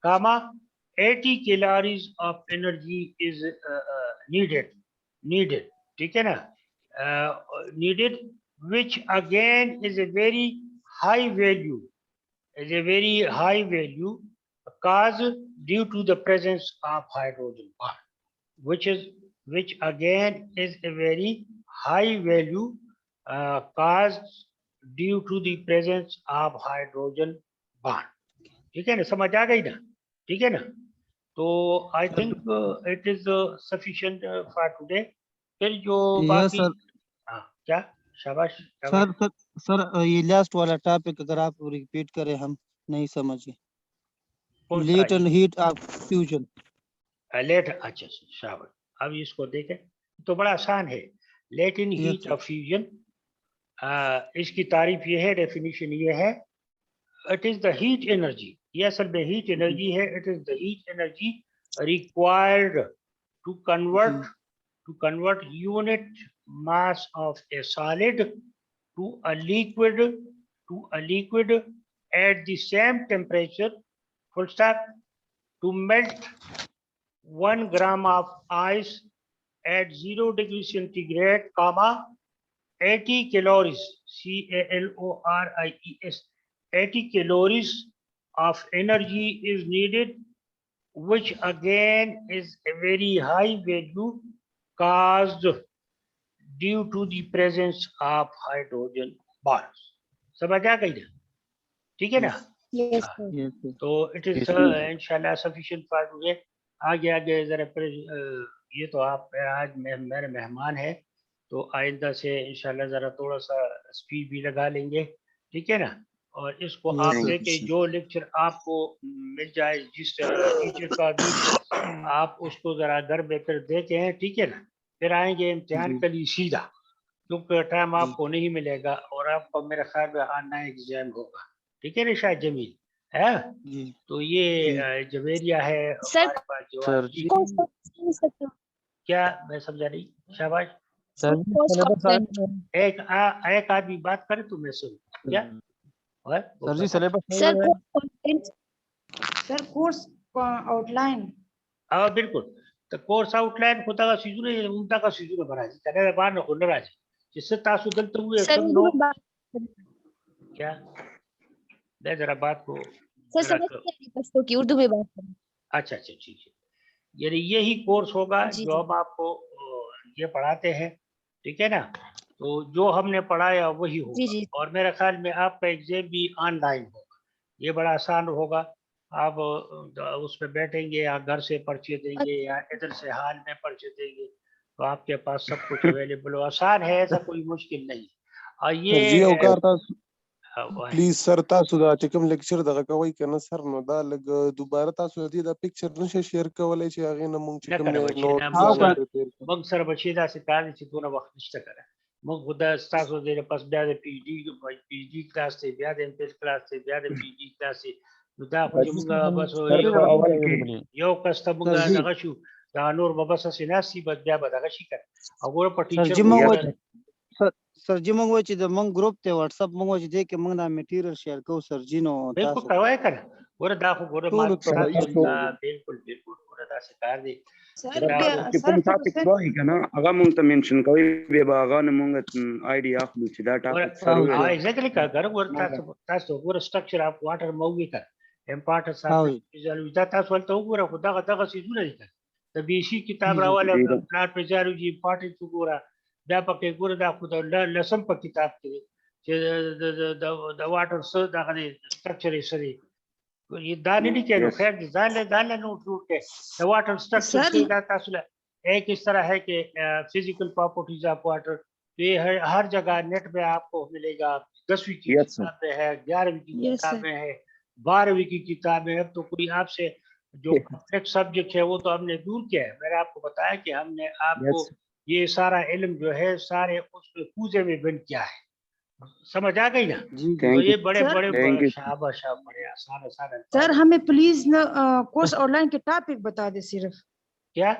comma, 80 calories of energy is needed, ठीक है ना, needed, which again is a very high value, caused due to the presence of hydrogen bond, which again is a very high value caused due to the presence of hydrogen bond, ठीक है ना, समझ आ गई ना, ठीक है ना। तो I think it is sufficient for today. फिर जो बाकी, हाँ क्या, शाबाश सर ये लास्ट वाला टॉपिक अगर आप रिपीट करें, हम नहीं समझे। लेटेंट हीट ऑफ फ्यूजन, अच्छा शाबाश। अब इसको देखें तो बड़ा आसान है, लेटेंट हीट ऑफ फ्यूजन, इसकी तारीफ ये है, डेफिनेशन ये है, it is the heat energy, ये असल में हीट एनर्जी है, it is the heat energy required to convert unit mass of a solid to a liquid at the same temperature, full stop, to melt 1 gram of ice at 0 degree centigrade, comma, 80 calories, CALORIES, 80 calories of energy is needed, which again is a very high value caused due to the presence of hydrogen bonds, समझ आ गई ना, ठीक है ना। तो it is इंशाल्लाह sufficient for today. आगे जरा ये तो आप आज मेरे मेहमान है, तो आइंदा से इंशाल्लाह जरा थोड़ा सा स्पीड भी लगा लेंगे, ठीक है ना। और इसको आप देखें, जो लेक्चर आपको मिल जाए जिस टीचर का भी, आप उसको जरा घर में फिर देखें, ठीक है ना। फिर आएंगे इम्तिहान के लिए सीधा, क्योंकि टाइम आपको नहीं मिलेगा और आपको मेरे ख्याल में आना एग्जाम होगा, ठीक है ना शायद जमील है। तो ये जवेरिया है हमारे पास जो क्या, मैं समझा नहीं, शाबाश एक आदमी बात करे तो मैं सुन, क्या सर जी सिलेबस सर कोर्स आउटलाइन, हाँ बिल्कुल। तो कोर्स आउटलाइन खुदा का सीजन है, उनका का सीजन है बना चले बाहर न खुल रहा है, जिससे तासु गलत हुए सब लोग क्या, ले जरा बात को सर समझ की उर्दू में बात करें। अच्छा ठीक है, यानी यही कोर्स होगा जो हम आपको ये पढ़ाते हैं, ठीक है ना। तो जो हमने पढ़ाया वही होगा, और मेरे ख्याल में आपका एग्जाम भी ऑनलाइन होगा, ये बड़ा आसान होगा। आप उसमें बैठेंगे या घर से पर्चे देंगे या इधर से हाल में पर्चे देंगे, तो आपके पास सब कुछ अवेलेबल हो, आसान है, ऐसा कोई मुश्किल नहीं। और ये پلیز سر تاسو دا چې کوم لیکچر دغه کوي کنه سر نو دا لګ دوباره تاسو دې دا پکچر نشه شیر کولای چې هغه نه مونږ چې کوم نوټ موږ سره بچی دا سي کار چې دونه وخت نشته کړه موږ خدا تاسو دې پس بیا د پی ایچ ډی کلاس ته بیا د امپیل کلاس ته بیا د پی ایچ ډی کلاس ته نو دا خو موږ بس یو کسته موږ دغه شو دا نور به بس سیناسي بس بیا به دغه شي کړ او ګور په ټیچر سر جی مونږ چې د مونږ گروپ ته واتس اپ مونږ چې دې کې مونږ دا میټیریل شیر کوو سر جی نو بالکل کوي کنه ګور دا خو ګور ما بالکل ګور دا څه دی چې کوم ټاپک وایي کنه هغه مونږ ته منشن کوي به هغه نه مونږ آیډیا اخلو چې دا ټاپک سره ایگزیکټلی کار ګور تاسو ګور سټرکچر اف واټر موږ کړ امپارټنس اف دا تاسو ولته وګوره خو دغه سيزونه دي د بي سي کتاب راواله پلاټ پیجاروجي امپارټنس وګوره دا پکې ګور دا خو د لسم په کتاب کې چې د واټر سره دغه سټرکچر یې سره یہ دانے نہیں کہہ رہے خیر دان نوٹ کے the water structure سے تاسو ایک اس طرح ہے کہ physical properties of water یہ ہر جگہ نیٹ پہ آپ کو ملے گا 10ویں کی کتاب میں ہے 11ویں کی کتاب میں ہے 12ویں کی کتاب میں. اب تو کوئی آپ سے جو کمپلیکس سبجیکٹ ہے وہ تو ہم نے دور کیا ہے. میں نے آپ کو بتایا کہ ہم نے آپ کو یہ سارا علم جو ہے سارے اس میں کوزے میں بند کیا ہے. سمجھ آ گئی نا؟ تو یہ بڑے بڑے شاباش بڑے آسان سر ہمیں پلیز کورس آن لائن کے ٹاپک بتا دے صرف. کیا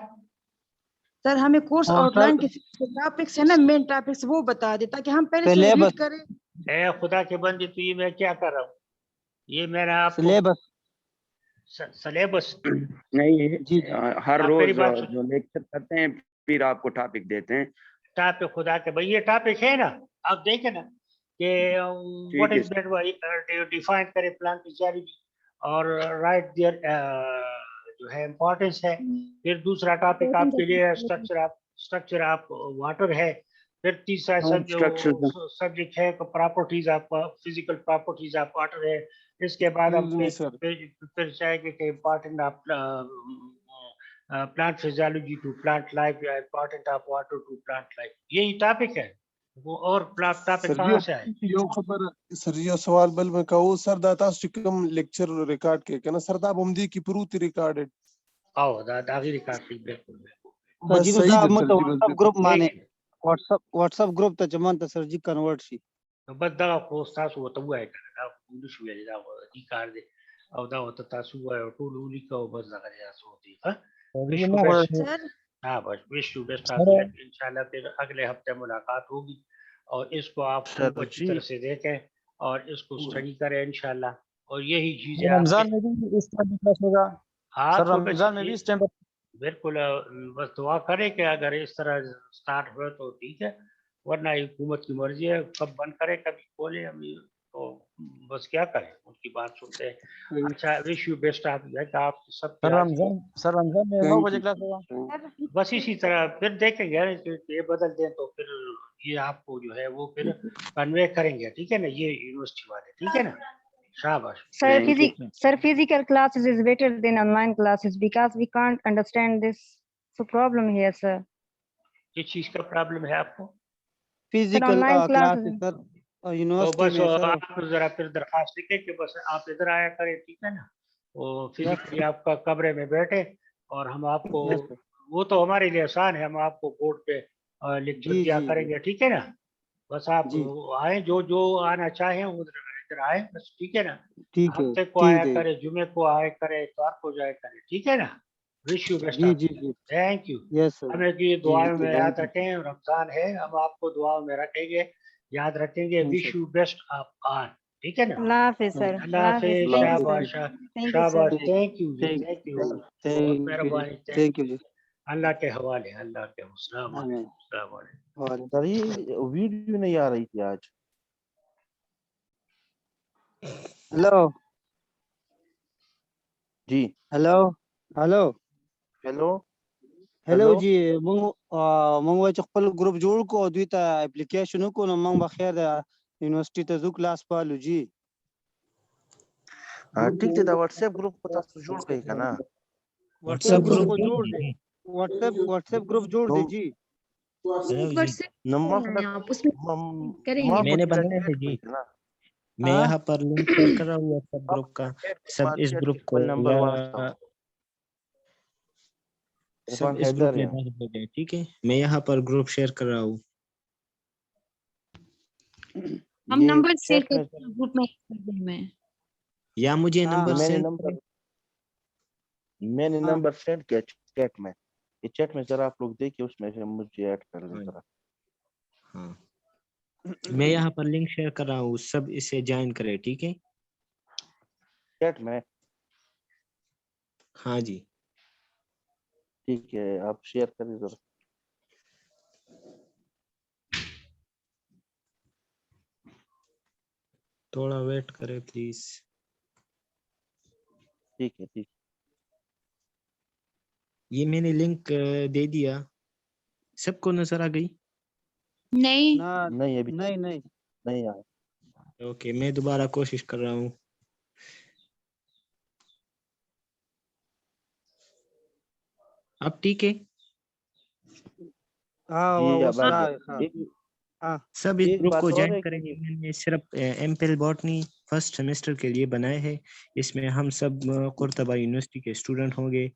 سر ہمیں کورس آن لائن کے ٹاپکس ہے نا مین ٹاپکس وہ بتا دے تاکہ ہم پہلے سے ریڈ کریں. اے خدا کے بندے تو یہ میں کیا کر رہا ہوں یہ میرا آپ سلیبس نہیں ہر روز جو لیکچر کرتے ہیں پھر آپ کو ٹاپک دیتے ہیں. ٹاپک خدا کے بھائی یہ ٹاپک ہے نا آپ دیکھیں نا کہ what is that ڈیفائن کرے پلان فزیولوجی اور رائٹ دیئر جو ہے امپورٹنس ہے. پھر دوسرا ٹاپک آپ کے لیے اسٹرکچر آف واٹر ہے. پھر تیسرا سبجیکٹ ہے properties of physical properties of water ہے. اس کے بعد ہم پھر چاہیں گے کہ important of plant physiology to plant life یا important of water to plant life. یہی ٹاپک ہے. وہ اور ٹاپک کہاں سے آئے؟ یو خبر سر یو سوال بل میں کہو سر دا تاسو کوم لیکچر ریکارڈ کې کنه سر دا بمدي کی پروت ریکارډډ او دا داغي ریکارډ دی. بالکل جی دا مت گروپ باندې واتس اپ گروپ ته جمع ته سر جی کنورټ شي. بس دا خو تاسو وته وای دا د شو ویل دا دی کار دی او دا وته تاسو وای ټول لیکو بس دا غیا سو دی. ہاں بس وش یو بیسٹ انشاءاللہ. پھر اگلے ہفتے ملاقات ہوگی اور اس کو آپ اچھی طرح سے دیکھیں اور اس کو اسٹڈی کریں انشاءاللہ. اور یہی چیزیں رمضان میں بھی اس ٹائم کلاس ہوگا. سر رمضان میں بھی اس ٹائم بالکل بس دعا کریں کہ اگر اس طرح سٹارٹ ہوا تو ٹھیک ہے ورنہ حکومت کی مرضی ہے کب بند کرے کبھی کھولے. ہم تو بس کیا کریں ان کی بات سنتے ہیں. اچھا وش یو بیسٹ. آپ کہ آپ سب سر رمضان میں 9 بجے کلاس ہوگا. بس اسی طرح پھر دیکھیں گے یہ بدل دیں تو پھر یہ آپ کو جو ہے وہ پھر کنوے کریں گے. ٹھیک ہے نا یہ یونیورسٹی والے. ٹھیک ہے نا شاباش. Sir, physical classes is better than online classes because we can't understand this. So problem here, sir. کس چیز کا پرابلم ہے آپ کو؟ فزیکل کلاسز سر یونیورسٹی میں. بس آپ ذرا پھر درخواست لکھیں کہ بس آپ ادھر آیا کریں. ٹھیک ہے نا وہ فزیکلی آپ کا کمرے میں بیٹھے اور ہم آپ کو وہ تو ہمارے لیے آسان ہے ہم آپ کو بورڈ پہ لیکچر دیا کریں گے. ٹھیک ہے نا بس آپ آئیں جو آنا چاہیں ادھر آئیں بس. ٹھیک ہے نا ہفتے کو آیا کرے جمعے کو آیا کرے اتوار کو جایا کرے. ٹھیک ہے نا wish you best. Thank you. ہمیں کی دعاؤں میں یاد رکھیں. رمضان ہے ہم آپ کو دعاؤں میں رکھیں گے یاد رکھیں گے. وش یو بیسٹ آپ آن. ٹھیک ہے نا اللہ حافظ سر. اللہ حافظ. شاباش شاباش. تھینک یو تھینک یو مہربانی. Thank you. اللہ کے حوالے. اللہ کے السلام علیکم. السلام علیکم. سر یہ ویڈیو نہیں آ رہی تھی آج. ہلو جی ہلو ہلو ہیلو هلو جی مونږ چې خپل ګروپ جوړ کو دوی ته اپلیکیشن وکړو نو مونږ بخیر د یونیورسيټي ته ځو کلاس پالو جی. ٹھیک ہے دا واتس ایپ گروپ پتا تو جوړ کړئ کنه. واتس ایپ گروپ جوړ دی. واتس ایپ گروپ جوړ دی جی. نمبر آپ اس میں میں نے بنایا ہے جی. मैं हाँ? यहाँ पर लिंक शेयर कर रहा हूँ व्हाट्सएप ग्रुप का, सब इस ग्रुप को नंबर या सब इरफान इस ग्रुप हैदर में या डाल देंगे, ठीक है। मैं यहाँ पर ग्रुप शेयर कर रहा हूँ। हम ये नंबर शेयर चैट में करते हैं ग्रुप में कर दें मैं। या मुझे हाँ नंबर हाँ मैंने सेंड नंबर मैंने हाँ नंबर सेंड किया चैट में। ये चैट में जरा आप लोग देखिए, उसमें से मुझे ऐड कर लें जरा। हाँ, मैं यहाँ पर लिंक शेयर कर रहा हूँ, सब इसे ज्वाइन करें, ठीक है। चैट में हाँ जी, ठीक है, आप शेयर करें जरा। थोड़ा वेट करें प्लीज। ठीक है, ठीक। ये मैंने लिंक दे दिया, सबको नजर आ गई? नहीं ना नहीं अभी नहीं नहीं नहीं आया। ओके, मैं दोबारा कोशिश कर रहा हूँ। अब ठीक है, हाँ जी वो अब आ सुना गया। है, हाँ एक हाँ सब इस एक ग्रुप बात को और ज्वाइन है करेंगे। कि मैंने सिर्फ एमपीएल बॉटनी फर्स्ट सेमेस्टर के लिए बनाए हैं। इसमें हम सब कुर्तबा यूनिवर्सिटी के स्टूडेंट होंगे।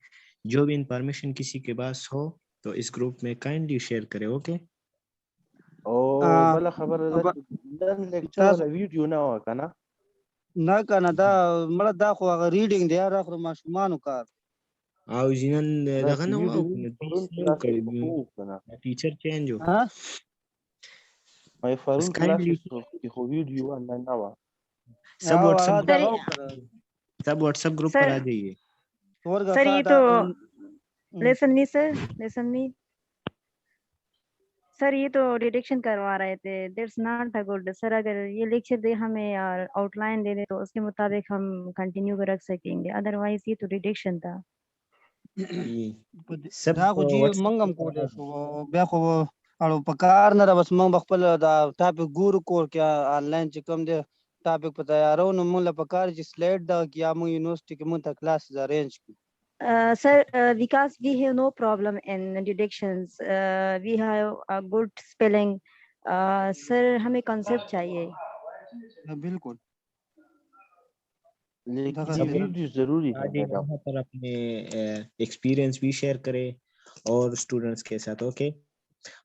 जो भी इंफॉर्मेशन किसी के पास हो तो इस ग्रुप में काइंडली शेयर करें, ओके। ओ बला खबर है अब कि लेक्चर تاسو वाला वीडियो ना हो का ना। نه کنه دا مړه دا خو هغه ریډینګ دی هغه خو ماشومانو کار او جنن ना دغه कि نو او वीडियो کنه फरून نو क्लासेस کړی को ना टीचर चेंज हो ها मैं बस फरून काइंडली क्लासेस को वीडियो ना ना हुआ। सब او व्हाट्सएप هغه ग्रुप सर دغه وکړه सब व्हाट्सएप ग्रुप पर सर आ जाइए। ورګه सर ښه ये دا तो लेसन मी सर, लेसन मी सर, ये तो डिटेक्शन करवा रहे थे, that's not a good sir. अगर ये लेक्चर दे हमें आउटलाइन दे दे तो उसके मुताबिक हम कंटिन्यू कर रख सकेंगे, अदरवाइज ये तो डिटेक्शन था। सब دا خو جی व्हाट्सएप منګم ग्रुप पर کولای आ شو بیا خو اړو په کار نه را بس موږ خپل دا ټاپک ګورو کور کې آنلاین چې کوم دی ټاپک په تیارو نو موږ په کار چې سلایډ دا کیا موږ یونیورسيټي کې موږ ته کلاس ارینج کړو Sir, because we have no problem in deductions, we have a good spelling. Sir, हमें concept चाहिए। बिल्कुल लेकिन दगा ये से वीडियो जरूरी है आज मैडम। यहाँ पर अपने एक्सपीरियंस भी शेयर करें और स्टूडेंट्स के साथ, ओके।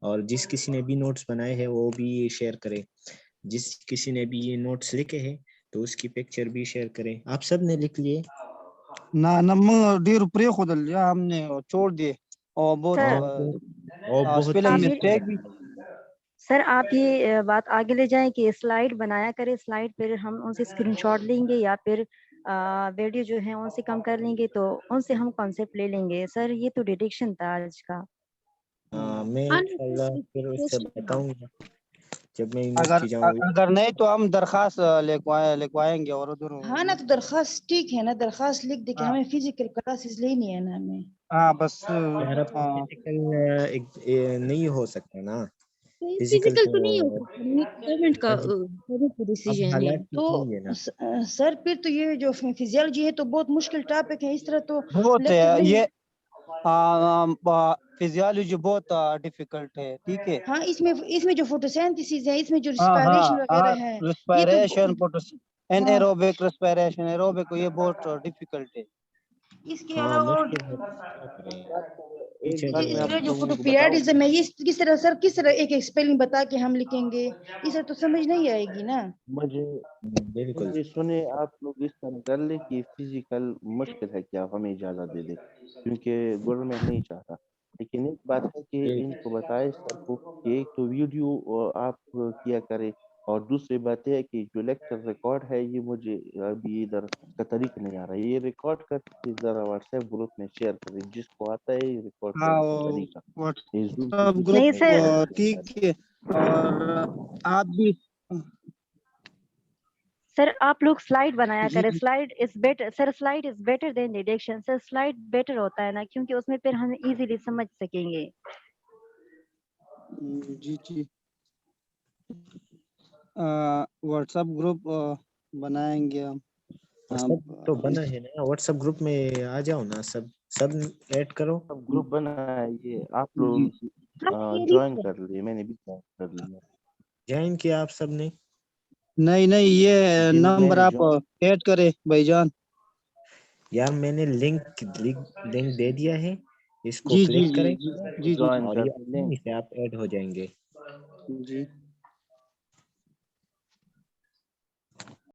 और जिस किसी ने भी नोट्स बनाए हैं वो भी शेयर करे। जिस किसी ने भी ये नोट्स लिखे हैं तो उसकी पिक्चर भी शेयर करें। आप सब ने लिख लिए? ना ना موږ ډیر پرې خودل یا हमने छोड़ दिए और बहुत सर और बहुत स्पेलिंग आप ये मिस्टेक भी सर आप ये बात आगे ले जाएं कि स्लाइड बनाया करें, स्लाइड पर हम उनसे स्क्रीनशॉट लेंगे या फिर वीडियो जो है उनसे कम कर लेंगे तो उनसे हम कॉन्सेप्ट ले लेंगे। सर ये तो डिटेक्शन था आज का। मैं इंशाल्लाह फिर उससे बताऊंगा जब मैं यूनिवर्सिटी जाऊंगा। अगर नहीं तो हम दरखास्त लिखवाएंगे और उधर हाँ ना, तो दरखास्त ठीक है ना, दरखास्त लिख दे कि हाँ हमें फिजिकल क्लासेस लेनी है ना हमें। हाँ बस यार अब हाँ फिजिकल नहीं हो सकता ना, फिजिकल फिजिकल तो तो नहीं हो सकता, गवर्नमेंट का हाँ जी, गवर्नमेंट का अब डिसीजन है हालात तो। ठीक नहीं है ना। सर फिर तो ये जो फिजियोलॉजी है तो बहुत मुश्किल टॉपिक है, इस तरह तो बहुत है लेक्चर नहीं। ये फिजियोलॉजी बहुत डिफिकल्ट है, ठीक है। हाँ, इसमें जो फोटोसिंथेसिस है, इसमें जो हाँ रिस्पायरेशन वगैरह है, ये तो रिस्पायरेशन हाँ, एनारोबिक रिस्पायरेशन एरोबिक ये बहुत डिफिकल्ट है। इसके हाँ अलावा मुश्किल है, क्या करें एक टीचर बात मैं आप ये जो लोगों फोटो को बताऊं, पीरियडिज्म है, ये किस तरह सर, किस तरह एक स्पेलिंग बता के हम लिखेंगे, इसे तो समझ नहीं आएगी ना। मुझे बिल्कुल। मुझे सुने आप लोग इस तरह कर ले कि फिजिकल मुश्किल है क्या हमें इजाज़त दे दे, क्योंकि गवर्नमेंट नहीं चाहता। लेकिन एक बात है कि इनको बताए सर को कि एक तो वीडियो आप किया करें, और दूसरी बात है कि जो लेक्चर रिकॉर्ड है ये मुझे अभी इधर का तरीका नहीं आ रहा है, ये रिकॉर्ड करके ज़रा व्हाट्सएप ग्रुप में शेयर करें, जिसको आता है ये रिकॉर्ड हाँ करने का तरीका। ये जूम की व्हाट्सएप नहीं ग्रुप सर, ठीक है और आप भी सर आप लोग स्लाइड बनाया जी करें, slide is better sir, slide is better than detection sir. Slide better होता है ना, क्योंकि उसमें फिर हम इजीली समझ सकेंगे। जी जी व्हाट्सएप ग्रुप बनाएंगे हम व्हाट्सएप तो बना है ना, व्हाट्सएप ग्रुप में आ जाओ ना, सब ऐड करो। सब ग्रुप बना है, ये आप लोग ज्वाइन कर लिए, मैंने भी ज्वाइन कर लिया। ज्वाइन किया आप सबने? नहीं नहीं, ये जिनमें नंबर आप जो ऐड करें भाईजान। यार मैंने लिंक दे दिया है, इसको जी जी क्लिक जी करें जी जी जी ज्वाइन और कर ये लें। आसानी से आप ऐड हो जाएंगे। जी